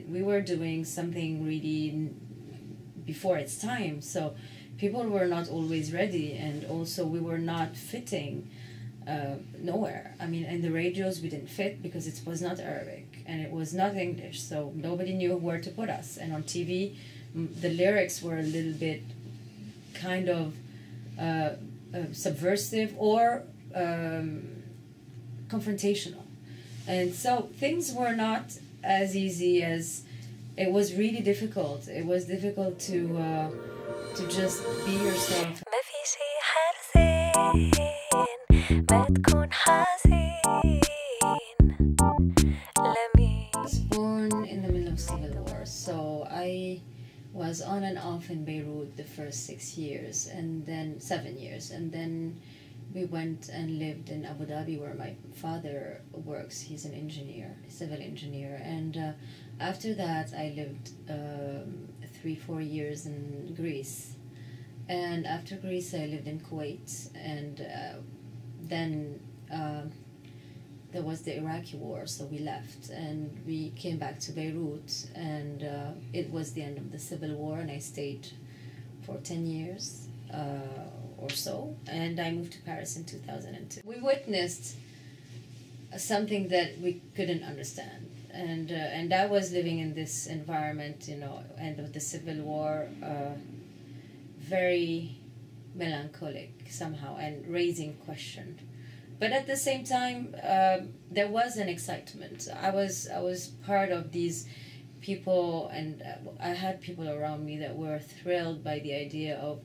We were doing something really before its time, so people were not always ready, and also we were not fitting nowhere. I mean, in the radios we didn't fit because it was not Arabic and it was not English, so nobody knew where to put us. And on TV, the lyrics were a little bit kind of subversive or confrontational, and so things were not as easy as it was. Really difficult. It was difficult to just be yourself. I was born in the middle of civil war, so I was on and off in Beirut the first 6 years, and then 7 years, and then we went and lived in Abu Dhabi where my father works. He's an engineer, a civil engineer, and after that I lived 3-4 years in Greece, and after Greece I lived in Kuwait, and then there was the Iraqi war, so we left and we came back to Beirut, and it was the end of the civil war, and I stayed for 10 years or so, and I moved to Paris in 2002. We witnessed something that we couldn't understand, and I was living in this environment, you know, end of the civil war, very melancholic somehow, and raising questions. But at the same time, there was an excitement. I was part of these people, and I had people around me that were thrilled by the idea of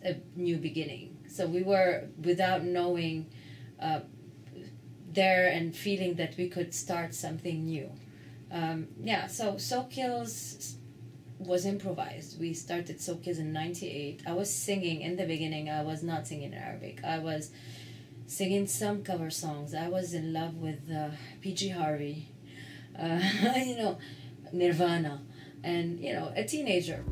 a new beginning. So we were, without knowing, there and feeling that we could start something new. Yeah, so Soul Kills was improvised. We started Soul Kills in '98. I was singing in the beginning. I was not singing Arabic. I was singing some cover songs. I was in love with P.G. Harvey, you know, Nirvana, and, you know, a teenager.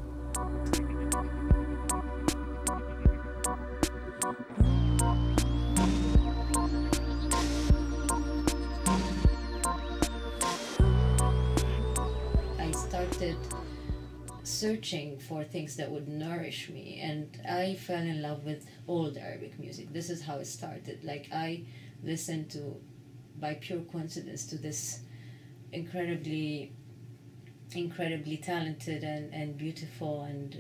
I started searching for things that would nourish me, and I fell in love with old Arabic music. This is how it started. Like, I listened to, by pure coincidence, to this incredibly talented and beautiful and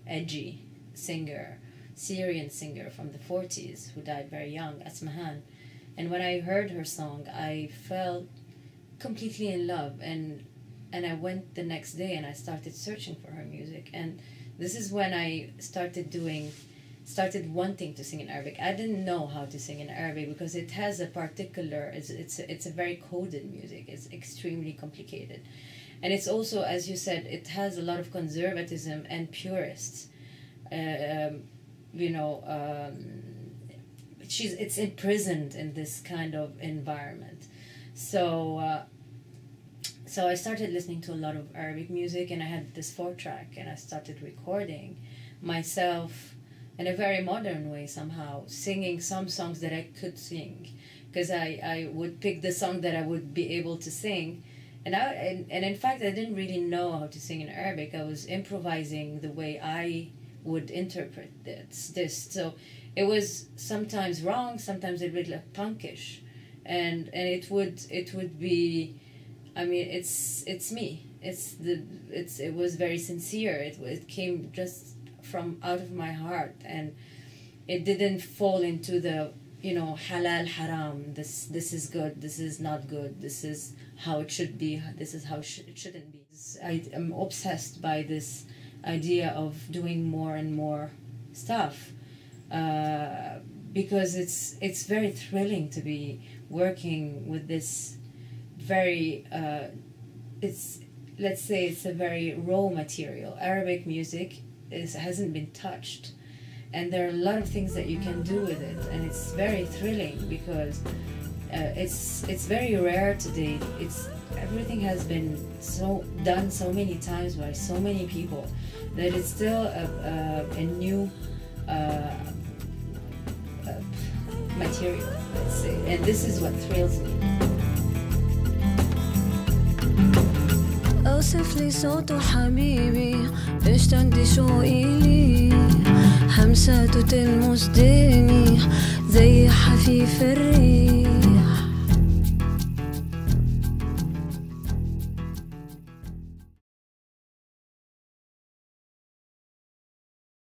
edgy singer, Syrian singer from the 40s who died very young, Yasmine. And when I heard her song, I fell completely in love, and I went the next day and I started searching for her music, and this is when I started wanting to sing in Arabic. I didn't know how to sing in Arabic because it has a particular, it's a very coded music. It's extremely complicated, and it's also, as you said, it has a lot of conservatism and purists. You know, it's imprisoned in this kind of environment. So I started listening to a lot of Arabic music, and I had this 4-track, and I started recording myself in a very modern way somehow, singing some songs that I could sing, because I would pick the song that I would be able to sing, and in fact I didn't really know how to sing in Arabic. I was improvising the way I would interpret this. So it was sometimes wrong, sometimes a bit like punkish, and it would be, I mean, it's me. It was very sincere. It came just from out of my heart, and it didn't fall into the, you know, halal haram. This is good. This is not good. This is how it should be. This is how it shouldn't be. I am obsessed by this idea of doing more and more stuff, because it's very thrilling to be working with this very let's say it's a very raw material. Arabic music hasn't been touched, and there are a lot of things that you can do with it, and it's very thrilling because it's very rare today. Everything has been done so many times by so many people that it's still a new material, let's say, and this is what thrills me. اوصف لي صوته حبيبي اشتد شوقي لي همساته تلمس ديني زي حفيف الريح